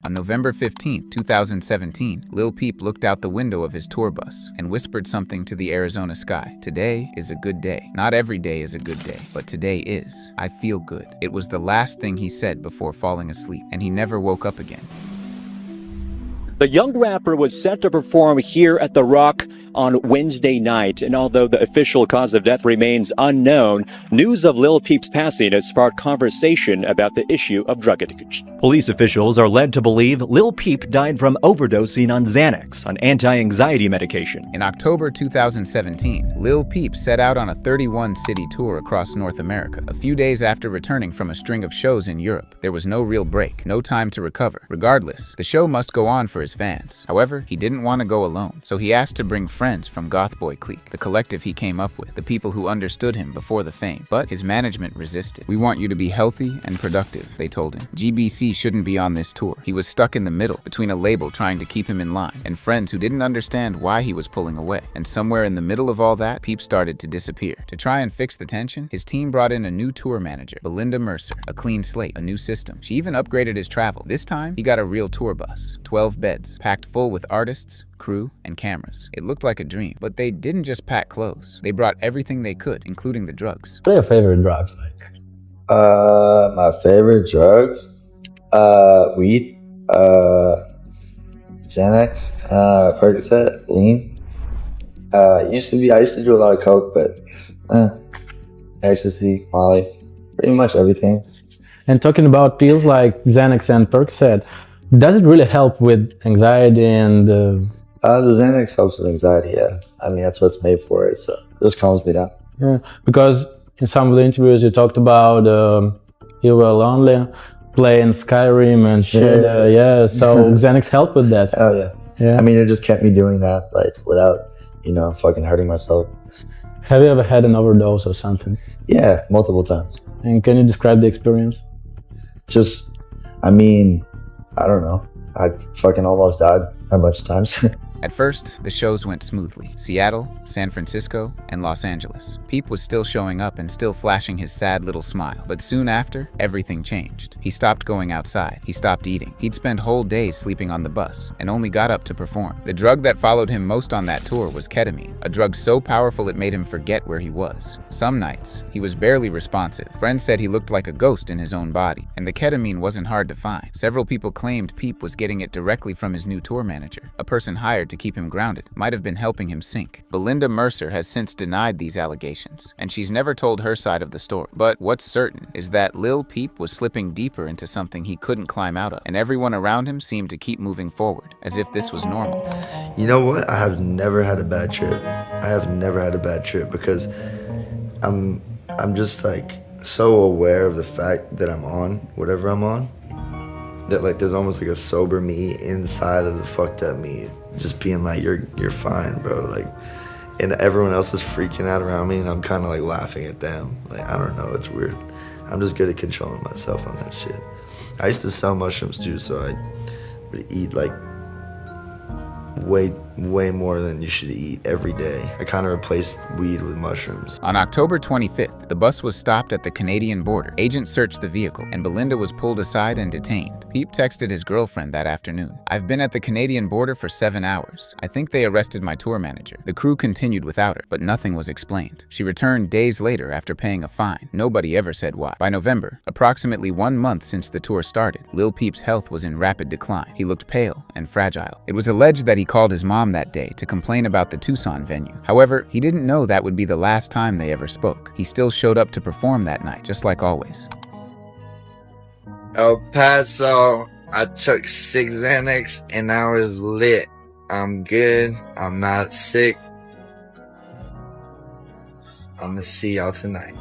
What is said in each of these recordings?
On November 15, 2017, Lil Peep looked out the window of his tour bus and whispered something to the Arizona sky. "Today is a good day. Not every day is a good day, but today is. I feel good." It was the last thing he said before falling asleep, and he never woke up again. The young rapper was set to perform here at The Rock on Wednesday night, and although the official cause of death remains unknown, news of Lil Peep's passing has sparked conversation about the issue of drug addiction. Police officials are led to believe Lil Peep died from overdosing on Xanax, an anti-anxiety medication. In October 2017, Lil Peep set out on a 31-city tour across North America. A few days after returning from a string of shows in Europe, there was no real break, no time to recover. Regardless, the show must go on for his fans. However, he didn't want to go alone, so he asked to bring friends from Goth Boy Clique, the collective he came up with, the people who understood him before the fame. But his management resisted. "We want you to be healthy and productive," they told him. GBC shouldn't be on this tour. He was stuck in the middle, between a label trying to keep him in line, and friends who didn't understand why he was pulling away. And somewhere in the middle of all that, Peep started to disappear. To try and fix the tension, his team brought in a new tour manager, Belinda Mercer, a clean slate, a new system. She even upgraded his travel. This time, he got a real tour bus, 12 beds, packed full with artists, crew, and cameras. It looked like a dream, but they didn't just pack clothes. They brought everything they could, including the drugs. What are your favorite drugs like? My favorite drugs? Weed, Xanax, Percocet, lean. I used to do a lot of coke, but ecstasy, Molly, pretty much everything. And talking about pills like Xanax and Percocet, does it really help with anxiety and the Xanax helps with anxiety, yeah. I mean, that's what it's made for, it, so it just calms me down. Yeah, because in some of the interviews you talked about you were lonely, playing Skyrim and shit. Yeah, so Xanax helped with that. Oh, yeah. Yeah. I mean, it just kept me doing that, like, without, fucking hurting myself. Have you ever had an overdose or something? Yeah, multiple times. And can you describe the experience? I don't know. I fucking almost died a bunch of times. At first, the shows went smoothly. Seattle, San Francisco, and Los Angeles. Peep was still showing up and still flashing his sad little smile. But soon after, everything changed. He stopped going outside. He stopped eating. He'd spend whole days sleeping on the bus and only got up to perform. The drug that followed him most on that tour was ketamine, a drug so powerful it made him forget where he was. Some nights, he was barely responsive. Friends said he looked like a ghost in his own body, and the ketamine wasn't hard to find. Several people claimed Peep was getting it directly from his new tour manager, a person hired to keep him grounded, might have been helping him sink. Belinda Mercer has since denied these allegations, and she's never told her side of the story. But what's certain is that Lil Peep was slipping deeper into something he couldn't climb out of, and everyone around him seemed to keep moving forward, as if this was normal. You know what? I have never had a bad trip. I have never had a bad trip because I'm just like so aware of the fact that I'm on whatever I'm on, that like there's almost like a sober me inside of the fucked up me, just being like, you're fine, bro. Like, and everyone else is freaking out around me, and I'm kind of like laughing at them. Like, I don't know, it's weird. I'm just good at controlling myself on that shit. I used to sell mushrooms too, so I would eat like way more than you should eat every day. I kind of replaced weed with mushrooms. On October 25th, the bus was stopped at the Canadian border. Agents searched the vehicle, and Belinda was pulled aside and detained. Peep texted his girlfriend that afternoon. "I've been at the Canadian border for 7 hours. I think they arrested my tour manager." The crew continued without her, but nothing was explained. She returned days later after paying a fine. Nobody ever said why. By November, approximately 1 month since the tour started, Lil Peep's health was in rapid decline. He looked pale and fragile. It was alleged that he called his mom that day to complain about the Tucson venue. However, he didn't know that would be the last time they ever spoke. He still showed up to perform that night, just like always. El Paso, I took 6 Xanax and I was lit. I'm good. I'm not sick. I'm gonna see y'all tonight.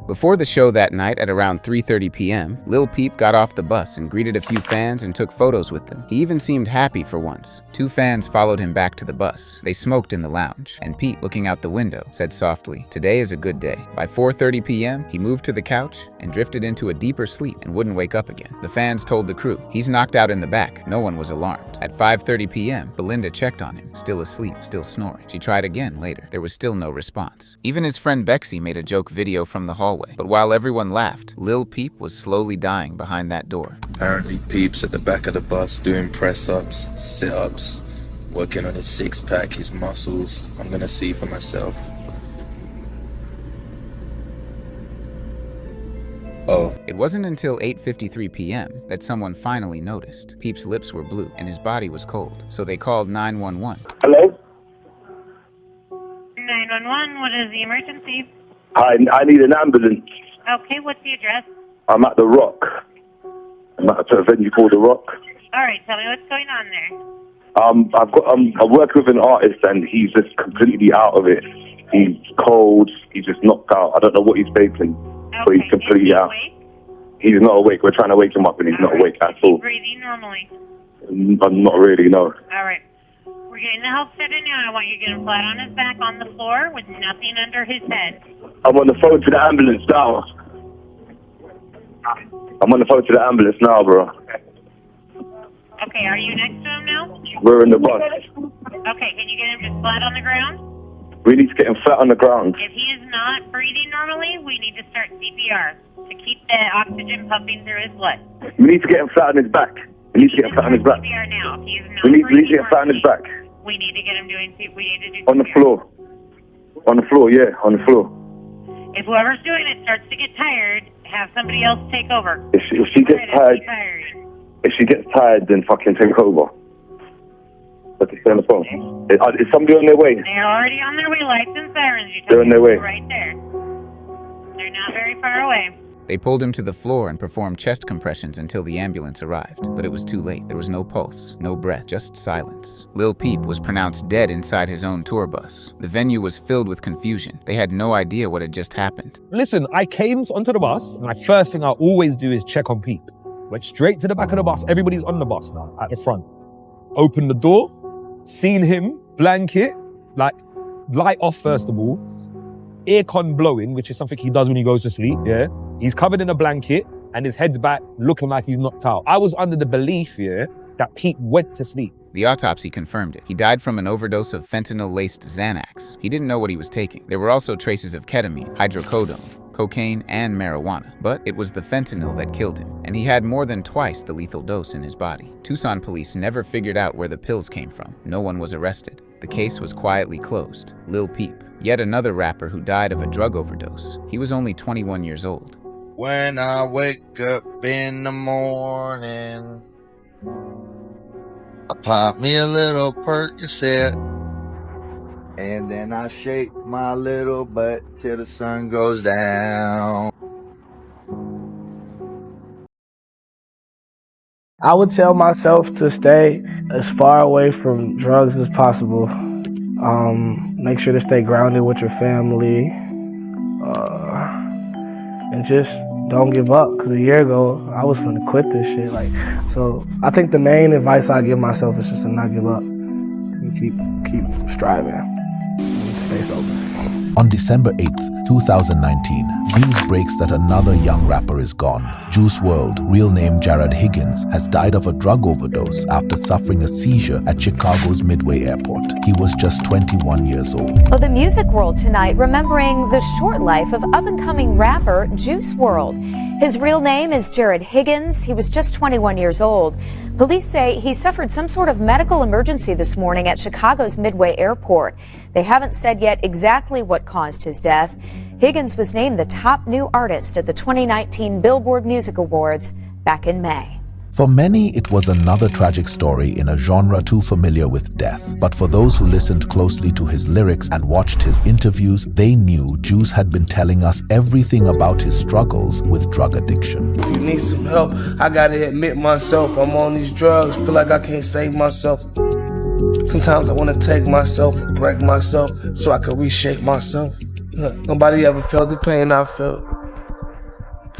Before the show that night at around 3:30 p.m., Lil Peep got off the bus and greeted a few fans and took photos with them. He even seemed happy for once. 2 fans followed him back to the bus. They smoked in the lounge, and Peep, looking out the window, said softly, "Today is a good day." By 4:30 p.m., he moved to the couch and drifted into a deeper sleep and wouldn't wake up again. The fans told the crew, "He's knocked out in the back." No one was alarmed. At 5:30 p.m., Belinda checked on him, still asleep, still snoring. She tried again later. There was still no response. Even his friend Bexy made a joke video from the hallway. hallway. But while everyone laughed, Lil Peep was slowly dying behind that door. Apparently Peep's at the back of the bus doing press-ups, sit-ups, working on his six-pack, his muscles. I'm gonna see for myself. Oh. It wasn't until 8:53 p.m. that someone finally noticed. Peep's lips were blue and his body was cold, so they called 911. Hello? 911, what is the emergency? I need an ambulance. Okay, what's the address? I'm at The Rock. I'm at a venue called The Rock. All right, tell me what's going on there. I'm working with an artist and he's just completely out of it. He's cold, he's just knocked out. I don't know what he's faking, but he's completely out. Awake? He's not awake. We're trying to wake him up and he's not awake at all. Breathing normally. I'm not really, no. All right. We're getting the help set in now. I want you to get him flat on his back on the floor with nothing under his head. I'm on the phone to the ambulance now. I'm on the phone to the ambulance now, bro. Okay, are you next to him now? We're in the bus. Okay, can you get him just flat on the ground? We need to get him flat on the ground. If he is not breathing normally, we need to start CPR to keep the oxygen pumping through his blood. We need to get him flat on his back. We need to get him flat on his back. CPR now. If he is not We need to breathing get him flat on his back. we need to get him doing. We need to do On the CPR. floor. On the floor, yeah, on the floor. If whoever's doing it starts to get tired, have somebody else take over. If she gets tired, if she gets tired, then fucking take over. But to stay on the phone. Is somebody on their way? They're already on their way. Lights and sirens. You They're on their way. Right there. They're not very far away. They pulled him to the floor and performed chest compressions until the ambulance arrived. But it was too late. There was no pulse, no breath, just silence. Lil Peep was pronounced dead inside his own tour bus. The venue was filled with confusion. They had no idea what had just happened. Listen, I came onto the bus, and the first thing I always do is check on Peep. Went straight to the back of the bus. Everybody's on the bus now, at the front. Opened the door, seen him, blanket, like, light off first of all, aircon blowing, which is something he does when he goes to sleep, yeah? He's covered in a blanket, and his head's back, looking like he's knocked out. I was under the belief, yeah, that Pete went to sleep. The autopsy confirmed it. He died from an overdose of fentanyl-laced Xanax. He didn't know what he was taking. There were also traces of ketamine, hydrocodone, cocaine, and marijuana. But it was the fentanyl that killed him, and he had more than twice the lethal dose in his body. Tucson police never figured out where the pills came from. No one was arrested. The case was quietly closed. Lil Peep, yet another rapper who died of a drug overdose. He was only 21 years old. When I wake up in the morning, I pop me a little Percocet, and then I shake my little butt till the sun goes down. I would tell myself to stay as far away from drugs as possible. Make sure to stay grounded with your family. And just don't give up. Because a year ago, I was finna quit this shit. So I think the main advice I give myself is just to not give up. And keep striving. And stay sober. On December 8th, 2019, news breaks that another young rapper is gone. Juice WRLD, real name Jared Higgins, has died of a drug overdose after suffering a seizure at Chicago's Midway Airport. He was just 21 years old. Well, the music world tonight remembering the short life of up-and-coming rapper Juice WRLD. His real name is Jared Higgins. He was just 21 years old. Police say he suffered some sort of medical emergency this morning at Chicago's Midway Airport. They haven't said yet exactly what caused his death. Higgins was named the top new artist at the 2019 Billboard Music Awards back in May. For many, it was another tragic story in a genre too familiar with death. But for those who listened closely to his lyrics and watched his interviews, they knew Juice had been telling us everything about his struggles with drug addiction. If you need some help, I gotta admit myself. I'm on these drugs, feel like I can't save myself. Sometimes I want to take myself, break myself, so I can reshape myself. Nobody ever felt the pain I felt,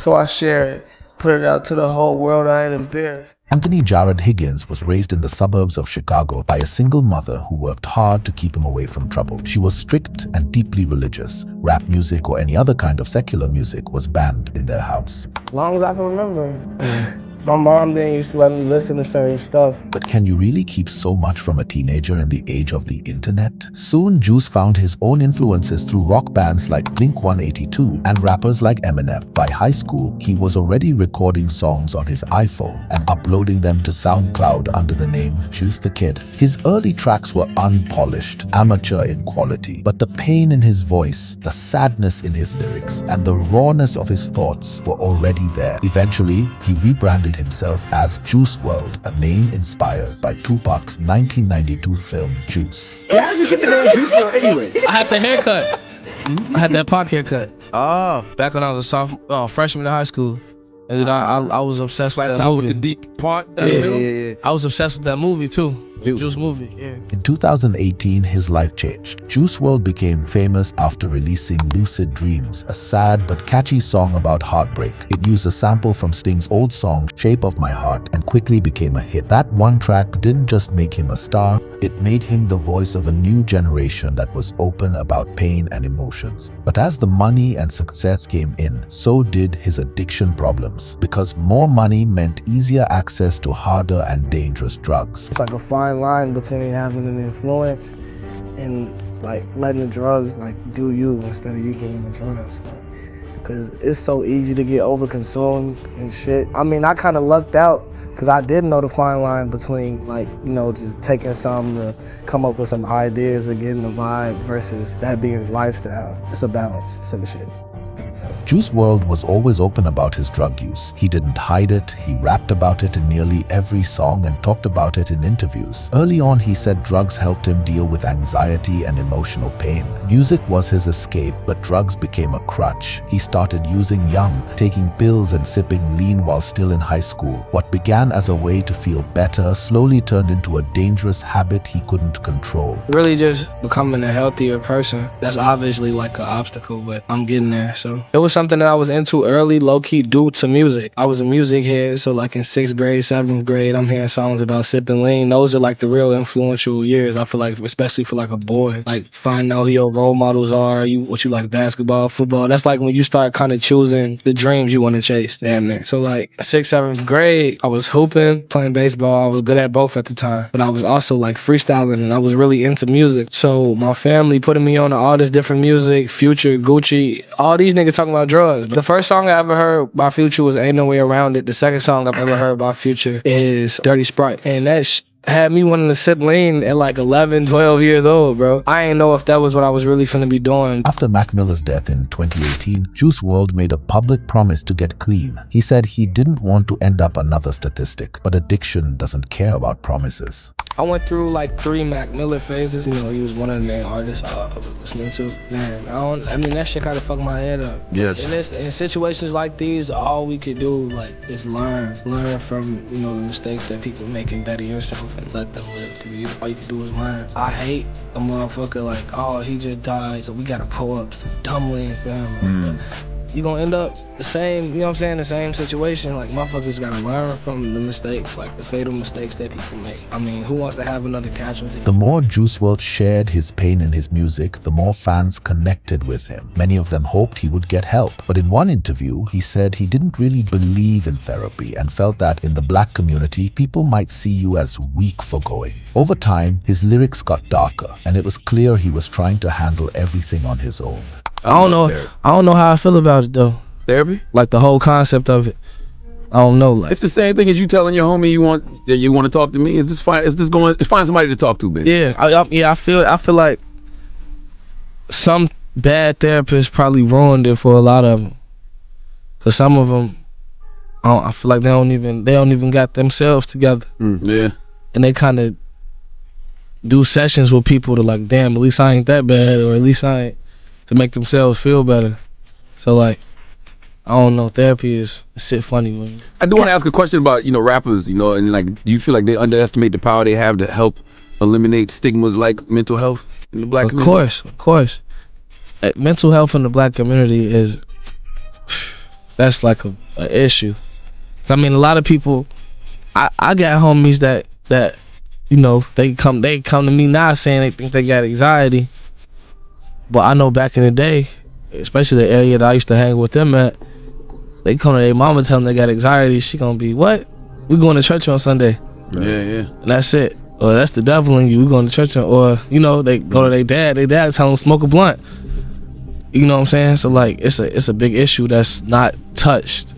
so I share it, put it out to the whole world. I ain't embarrassed. Anthony Jared Higgins was raised in the suburbs of Chicago by a single mother who worked hard to keep him away from trouble. She was strict and deeply religious. Rap music or any other kind of secular music was banned in their house. As long as I can remember. My mom didn't used to let me listen to certain stuff. But can you really keep so much from a teenager in the age of the internet? Soon, Juice found his own influences through rock bands like Blink-182 and rappers like Eminem. By high school, he was already recording songs on his iPhone and uploading them to SoundCloud under the name Juice the Kid. His early tracks were unpolished, amateur in quality, but the pain in his voice, the sadness in his lyrics, and the rawness of his thoughts were already there. Eventually, he rebranded himself as Juice WRLD, a name inspired by Tupac's 1992 film Juice. How did you get the name Juice WRLD anyway? I had the haircut. I had that Pac haircut. Oh. Back when I was a freshman in high school. And then I was obsessed with that movie. With the deep part. Yeah. I was obsessed with that movie too. Juice movie, yeah. In 2018, his life changed. Juice WRLD became famous after releasing Lucid Dreams, a sad but catchy song about heartbreak. It used a sample from Sting's old song, Shape of My Heart, and quickly became a hit. That one track didn't just make him a star, it made him the voice of a new generation that was open about pain and emotions. But as the money and success came in, so did his addiction problems, because more money meant easier access to harder and dangerous drugs. It's like a fine line between having an influence and like letting the drugs like do you instead of you getting the drugs. Cause it's so easy to get overconsumed and shit. I mean, I kind of lucked out because I did know the fine line between like, you know, just taking something to come up with some ideas or getting the vibe versus that being lifestyle. It's a balance to the shit. Juice WRLD was always open about his drug use. He didn't hide it, he rapped about it in nearly every song and talked about it in interviews. Early on, he said drugs helped him deal with anxiety and emotional pain. Music was his escape, but drugs became a crutch. He started using young, taking pills and sipping lean while still in high school. What began as a way to feel better slowly turned into a dangerous habit he couldn't control. Really just becoming a healthier person. That's obviously like an obstacle, but I'm getting there, so. It was something that I was into early, low-key due to music. I was a music head, so like in 6th grade, 7th grade, I'm hearing songs about sipping lean. Those are like the real influential years, I feel like, especially for like a boy. Like finding out who your role models are, what you like, basketball, football. That's like when you start kind of choosing the dreams you want to chase, damn near. So like 6th, 7th grade, I was hooping, playing baseball. I was good at both at the time, but I was also like freestyling and I was really into music. So my family putting me on to all this different music, Future, Gucci, all these niggas talking about drugs. The first song I ever heard by Future was Ain't No Way Around It. The second song I've ever heard by Future is Dirty Sprite. And that had me wanting to sip lean at like 11, 12 years old, bro. I didn't know if that was what I was really finna be doing. After Mac Miller's death in 2018, Juice WRLD made a public promise to get clean. He said he didn't want to end up another statistic, but addiction doesn't care about promises. I went through like 3 Mac Miller phases. You know, he was one of the main artists I was listening to. Man, I mean, that shit kind of fucked my head up. Yes. In situations like these, all we could do like is learn from, you know, the mistakes that people make and better yourself and let them live through you. All you can do is learn. I hate a motherfucker like, oh, he just died, so we gotta pull up some dumb lean film. You gonna end up the same, you know what I'm saying, the same situation. Like, motherfuckers gotta learn from the mistakes, like the fatal mistakes that people make. I mean, who wants to have another casualty? The more Juice WRLD shared his pain in his music, the more fans connected with him. Many of them hoped he would get help. But in one interview, he said he didn't really believe in therapy and felt that in the black community, people might see you as weak for going. Over time, his lyrics got darker, and it was clear he was trying to handle everything on his own. I don't know how I feel about it though. Therapy? Like the whole concept of it. I don't know. Like, it's the same thing as you telling your homie you want to talk to me. Is this fine? Is this going? Find somebody to talk to, bitch. Yeah, I feel like some bad therapists probably ruined it for a lot of them. Cause some of them, I feel like they don't even got themselves together. Yeah. And they kind of do sessions with people to like, damn, at least I ain't that bad, or at least I ain't, to make themselves feel better. So like, I don't know, therapy is shit funny with me. I do want to ask a question about, you know, rappers, you know, and like, do you feel like they underestimate the power they have to help eliminate stigmas like mental health in the black community? Of course. Mental health in the black community is, that's like a issue. I mean, a lot of people, I got homies that, you know, they come to me now saying they think they got anxiety. But I know back in the day, especially the area that I used to hang with them at, they come to their mama telling them they got anxiety, she gonna be, what? we going to church on Sunday. Yeah. And that's it. Or that's the devil in you. We going to church on, or you know, they go to their dad tell them smoke a blunt. You know what I'm saying? So like, it's a big issue that's not touched.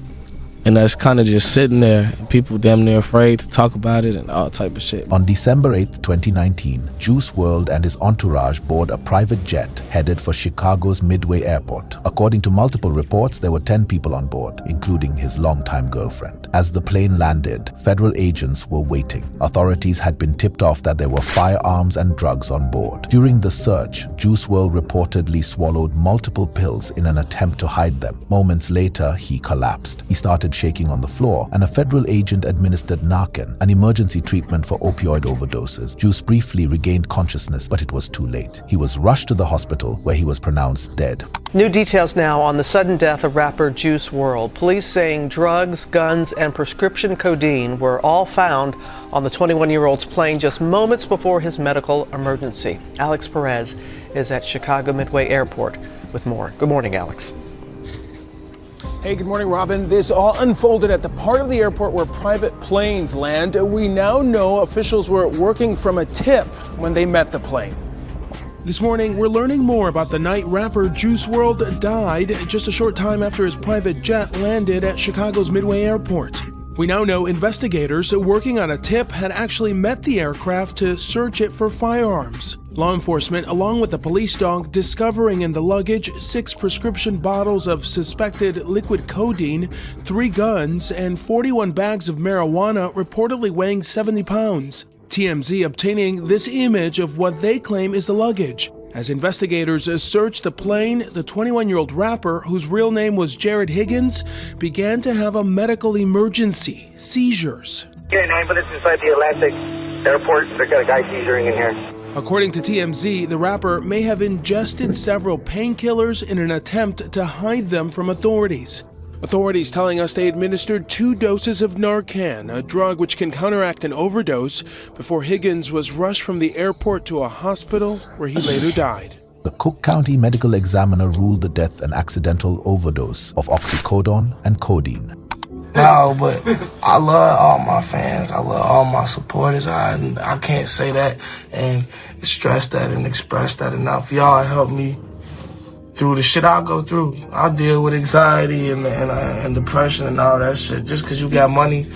And that's kind of just sitting there, and people damn near afraid to talk about it and all type of shit. On December 8th, 2019, Juice WRLD and his entourage board a private jet headed for Chicago's Midway Airport. According to multiple reports, there were 10 people on board, including his longtime girlfriend. As the plane landed, federal agents were waiting. Authorities had been tipped off that there were firearms and drugs on board. During the search, Juice WRLD reportedly swallowed multiple pills in an attempt to hide them. Moments later, he collapsed. He started shaking on the floor, and a federal agent administered Narcan, an emergency treatment for opioid overdoses. Juice briefly regained consciousness, but it was too late. He was rushed to the hospital, where he was pronounced dead. New details now on the sudden death of rapper Juice WRLD. Police saying drugs, guns, and prescription codeine were all found on the 21-year-old's plane just moments before his medical emergency. Alex Perez is at Chicago Midway Airport with more. Good morning, Alex. Hey, good morning, Robin. This all unfolded at the part of the airport where private planes land. We now know officials were working from a tip when they met the plane. This morning, we're learning more about the night rapper Juice WRLD died just a short time after his private jet landed at Chicago's Midway Airport. We now know investigators working on a tip had actually met the aircraft to search it for firearms. Law enforcement, along with the police dog, discovering in the luggage 6 prescription bottles of suspected liquid codeine, 3 guns, and 41 bags of marijuana reportedly weighing 70 pounds. TMZ obtaining this image of what they claim is the luggage. As investigators searched the plane, the 21-year-old rapper, whose real name was Jared Higgins, began to have a medical emergency, seizures. Yeah, 9 minutes inside the Atlantic Airport. They got a guy seizuring in here. According to TMZ, the rapper may have ingested several painkillers in an attempt to hide them from authorities. Authorities telling us they administered 2 doses of Narcan, a drug which can counteract an overdose, before Higgins was rushed from the airport to a hospital where he later died. The Cook County medical examiner ruled the death an accidental overdose of oxycodone and codeine. No, but I love all my fans. I love all my supporters. I can't say that and stress that and express that enough. Y'all help me through the shit I go through. I deal with anxiety and depression and all that shit. Just because you got money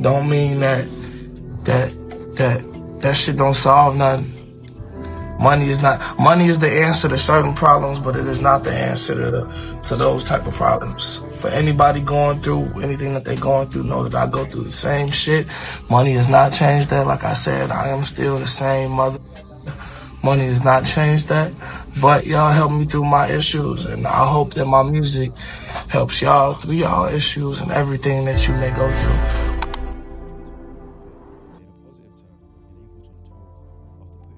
don't mean that shit don't solve nothing. Money is the answer to certain problems, but it is not the answer to those type of problems. For anybody going through anything that they're going through, know that I go through the same shit. Money has not changed that. Like I said, I am still the same mother. Money has not changed that. But y'all help me through my issues, and I hope that my music helps y'all through y'all issues and everything that you may go through.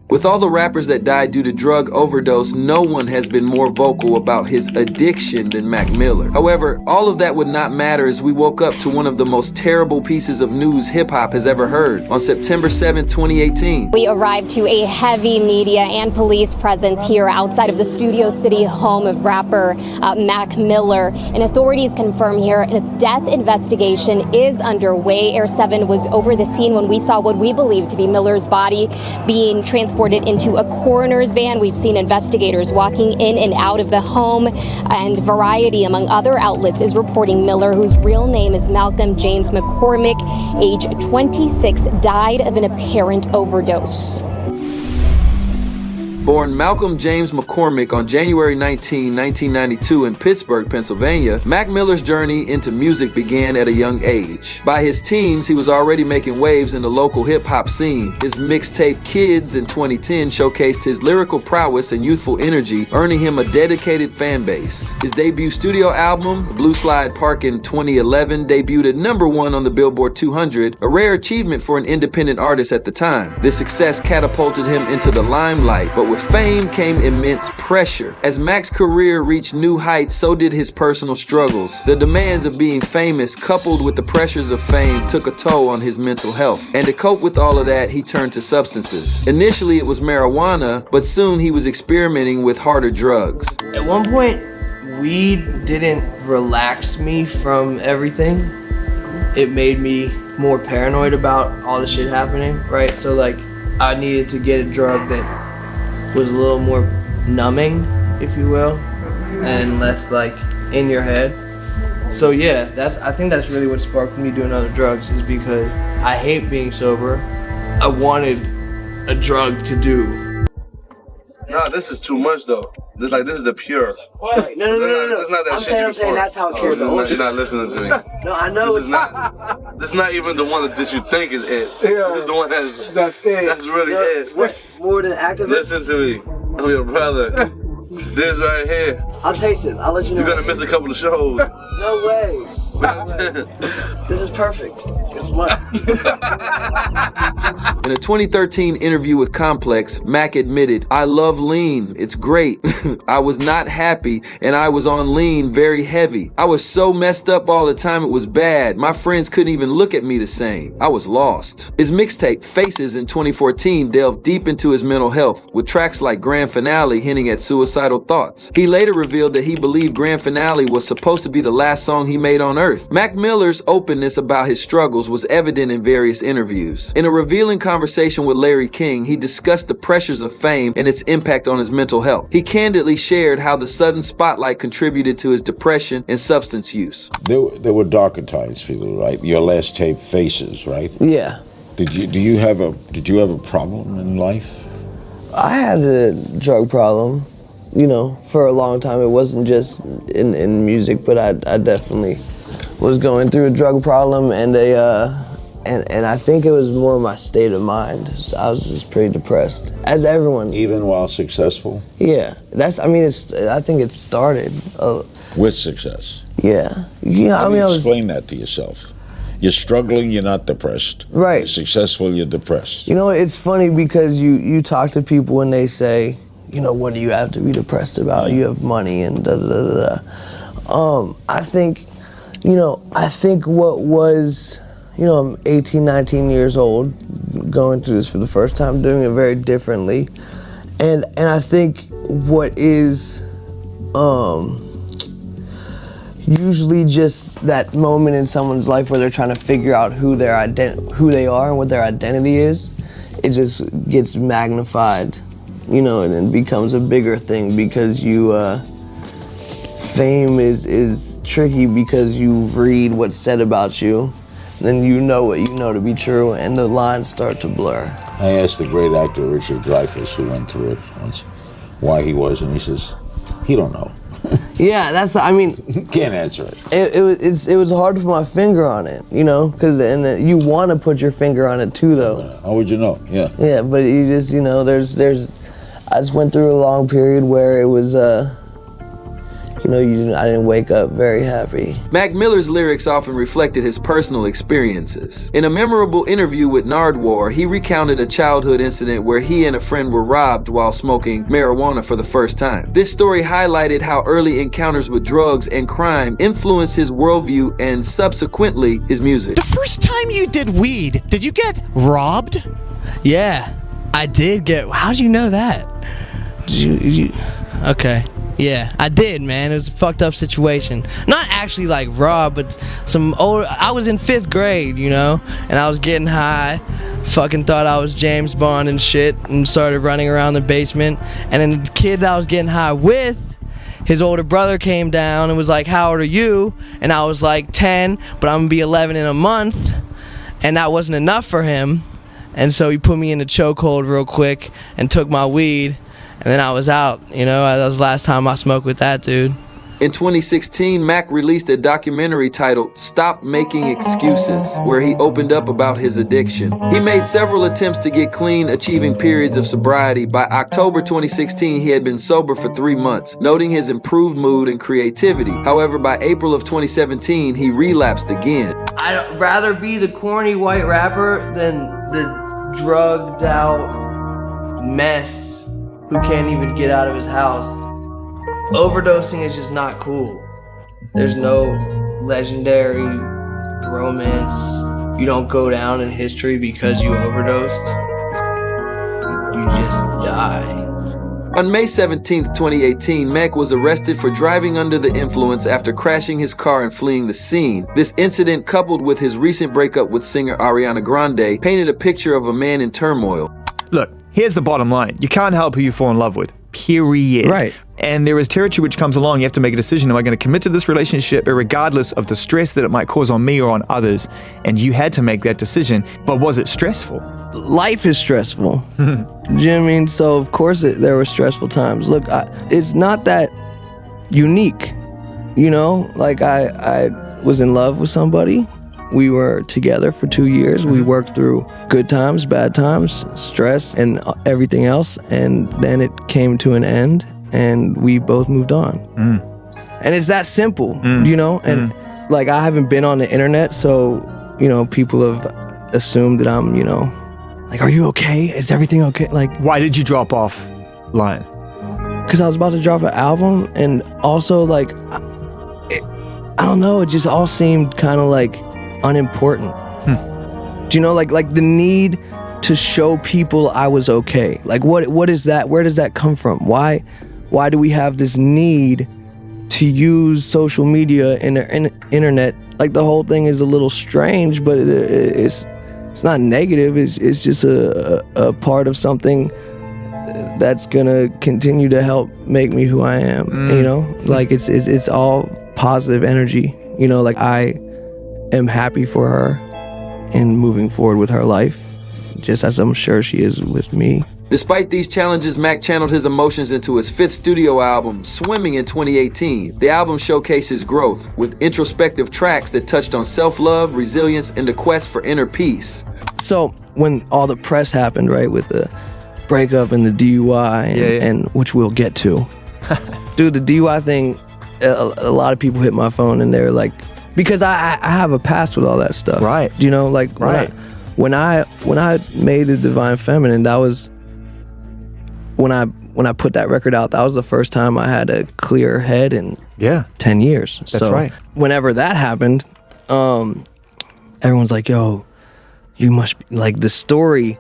With all the rappers that died due to drug overdose, no one has been more vocal about his addiction than Mac Miller. However, all of that would not matter as we woke up to one of the most terrible pieces of news hip-hop has ever heard on September 7, 2018. We arrived to a heavy media and police presence here outside of the Studio City home of rapper Mac Miller. And authorities confirm here a death investigation is underway. Air 7 was over the scene when we saw what we believe to be Miller's body being transported into a coroner's van. We've seen investigators walking in and out of the home, and Variety, among other outlets, is reporting Miller, whose real name is Malcolm James McCormick, age 26, died of an apparent overdose. Born Malcolm James McCormick on January 19, 1992 in Pittsburgh, Pennsylvania, Mac Miller's journey into music began at a young age. By his teens, he was already making waves in the local hip-hop scene. His mixtape Kids in 2010 showcased his lyrical prowess and youthful energy, earning him a dedicated fan base. His debut studio album, Blue Slide Park in 2011, debuted at #1 on the Billboard 200, a rare achievement for an independent artist at the time. This success catapulted him into the limelight, but with fame came immense pressure. As Mac's career reached new heights, so did his personal struggles. The demands of being famous, coupled with the pressures of fame, took a toll on his mental health. And to cope with all of that, he turned to substances. Initially, it was marijuana, but soon he was experimenting with harder drugs. At one point, weed didn't relax me from everything. It made me more paranoid about all the shit happening, right? So like I needed to get a drug that was a little more numbing, if you will, and less like in your head. So yeah, I think that's really what sparked me doing other drugs, is because I hate being sober. I wanted a drug to do. Nah, this is too much though. This is the pure. What? No. It's not that I'm shit. saying that's how it cares. You're not listening to me. No, I know. This is not even the one that you think is it. This is the one that's it. That's really it. What? More than activist? Listen to me. I'm your brother. This right here. I'll taste it. I'll let you know. You're gonna miss a couple of shows. No way. This is perfect. Guess what? In a 2013 interview with Complex, Mac admitted, "I love lean. It's great. I was not happy, and I was on lean very heavy. I was so messed up all the time it was bad. My friends couldn't even look at me the same. I was lost." His mixtape, Faces, in 2014 delved deep into his mental health, with tracks like Grand Finale hinting at suicidal thoughts. He later revealed that he believed Grand Finale was supposed to be the last song he made on Earth. Mac Miller's openness about his struggles was evident in various interviews. In a revealing conversation with Larry King, he discussed the pressures of fame and its impact on his mental health. He candidly shared how the sudden spotlight contributed to his depression and substance use. There were darker times for you, right? Your last tape, Faces, right? Yeah. Did you have a problem in life? I had a drug problem, you know, for a long time. It wasn't just in music, but I definitely was going through a drug problem, and I think it was more my state of mind. I was just pretty depressed, as everyone. Even while successful? Yeah, I think it started. With success? Yeah. How do you explain that to yourself? You're struggling, you're not depressed. Right. You're successful, you're depressed. You know, it's funny because you talk to people and they say, you know, what do you have to be depressed about? You have money and da da da da. I think what was, you know, I'm 18, 19 years old, going through this for the first time, doing it very differently. And I think what is usually just that moment in someone's life where they're trying to figure out who they are and what their identity is, it just gets magnified, you know, and it becomes a bigger thing because fame is tricky because you read what's said about you, then you know what you know to be true, and the lines start to blur. I asked the great actor Richard Dreyfuss, who went through it once, why he was, and he says, he don't know. Yeah, Can't answer it. It was hard to put my finger on it, you know, because you want to put your finger on it too, though. How would you know? Yeah. Yeah, but you just, you know, I just went through a long period where it was, you know, I didn't wake up very happy. Mac Miller's lyrics often reflected his personal experiences. In a memorable interview with Nardwuar, he recounted a childhood incident where he and a friend were robbed while smoking marijuana for the first time. This story highlighted how early encounters with drugs and crime influenced his worldview and subsequently his music. The first time you did weed, did you get robbed? Yeah, I did get. How'd you know that? Okay. Yeah, I did, man. It was a fucked up situation. Not actually like robbed, but I was in 5th grade, you know, and I was getting high, fucking thought I was James Bond and shit, and started running around the basement. And then the kid that I was getting high with, his older brother came down and was like, "How old are you?" And I was like 10, but I'm gonna be 11 in a month. And that wasn't enough for him. And so he put me in a chokehold real quick and took my weed. And then I was out, you know, that was the last time I smoked with that dude. In 2016, Mac released a documentary titled Stop Making Excuses, where he opened up about his addiction. He made several attempts to get clean, achieving periods of sobriety. By October 2016, he had been sober for 3 months, noting his improved mood and creativity. However, by April of 2017, he relapsed again. I'd rather be the corny white rapper than the drugged out mess who can't even get out of his house. Overdosing is just not cool. There's no legendary romance. You don't go down in history because you overdosed. You just die. On May 17, 2018, Mac was arrested for driving under the influence after crashing his car and fleeing the scene. This incident, coupled with his recent breakup with singer Ariana Grande, painted a picture of a man in turmoil. Look, here's the bottom line. You can't help who you fall in love with. Period. Right. And there is territory which comes along. You have to make a decision. Am I going to commit to this relationship regardless of the stress that it might cause on me or on others? And you had to make that decision. But was it stressful? Life is stressful. Do you know what I mean? So of course there were stressful times. Look, it's not that unique. You know, like I was in love with somebody. We were together for 2 years. We worked through good times, bad times, stress, and everything else. And then it came to an end, and we both moved on. And it's that simple, you know? And like, I haven't been on the internet, so, you know, people have assumed that I'm, you know, like, are you okay? Is everything okay? Like, why did you drop off Lion? Because I was about to drop an album, and also, like, I don't know, it just all seemed kind of like unimportant. Do you know, like the need to show people I was okay? Like, what is that? Where does that come from? Why do we have this need to use social media and internet? Like, the whole thing is a little strange, but it's not negative. It's just a part of something that's gonna continue to help make me who I am. You know, like it's all positive energy. You know, like I am happy for her and moving forward with her life, just as I'm sure she is with me. Despite these challenges, Mac channeled his emotions into his 5th studio album, Swimming, in 2018. The album showcased his growth, with introspective tracks that touched on self-love, resilience, and the quest for inner peace. So when all the press happened, right, with the breakup and the DUI, and which we'll get to. Dude, the DUI thing, a lot of people hit my phone and they're like, because I have a past with all that stuff. Right. You know, like when I made The Divine Feminine, that was when I put that record out, that was the first time I had a clear head in 10 years. That's right. Whenever that happened, everyone's like, yo, you must be, like, the story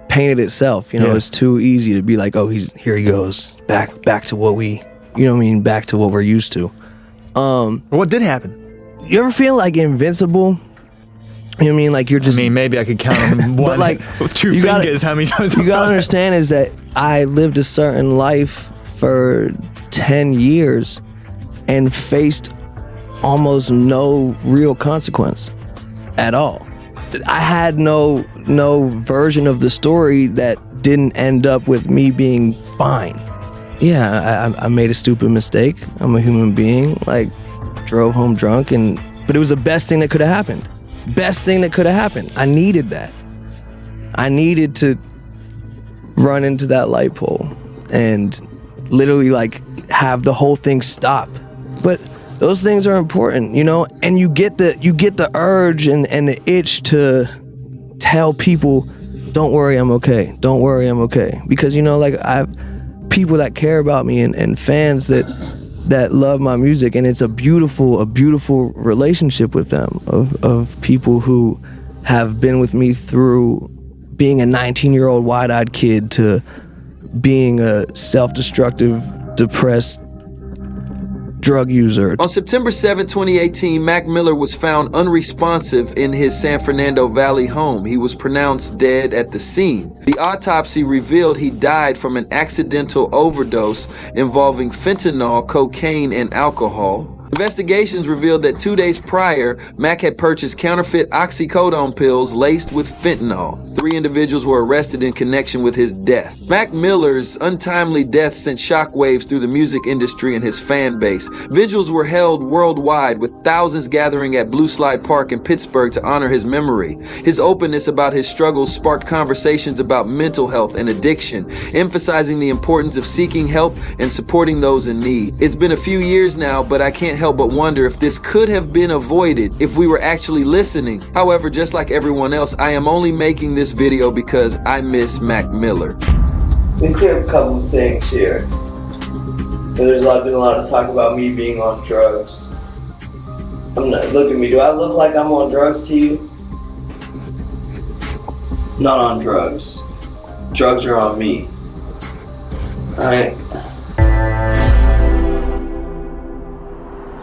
painted itself, you know. It's too easy to be like, oh, here he goes, back to what we, you know what I mean, back to what we're used to. What did happen? You ever feel like invincible? You know what I mean? Like, you're just... I mean, maybe I could count on one, but like, with 2 fingers how many times you gotta understand is that I lived a certain life for 10 years and faced almost no real consequence at all. I had no version of the story that didn't end up with me being fine. Yeah, I made a stupid mistake. I'm a human being. Like, drove home drunk, but it was the best thing that could have happened. Best thing that could have happened. I needed that. I needed to run into that light pole and literally, like, have the whole thing stop. But those things are important, you know, and you get the urge and the itch to tell people, don't worry, I'm okay. Don't worry, I'm okay. Because, you know, like, I have people that care about me and fans that love my music, and it's a beautiful relationship with them, of people who have been with me through being a 19-year-old wide-eyed kid to being a self-destructive, depressed drug user. On September 7, 2018, Mac Miller was found unresponsive in his San Fernando Valley home. He was pronounced dead at the scene. The autopsy revealed he died from an accidental overdose involving fentanyl, cocaine, and alcohol. Investigations revealed that 2 days prior, Mac had purchased counterfeit oxycodone pills laced with fentanyl. 3 individuals were arrested in connection with his death. Mac Miller's untimely death sent shockwaves through the music industry and his fan base. Vigils were held worldwide, with thousands gathering at Blue Slide Park in Pittsburgh to honor his memory. His openness about his struggles sparked conversations about mental health and addiction, emphasizing the importance of seeking help and supporting those in need. It's been a few years now, but I can't help but wonder if this could have been avoided if we were actually listening. However, just like everyone else, I am only making this video because I miss Mac Miller. Let me clear up a couple of things here. There's been a lot of talk about me being on drugs. Look at me, do I look like I'm on drugs to you? Not on drugs. Drugs are on me. All right.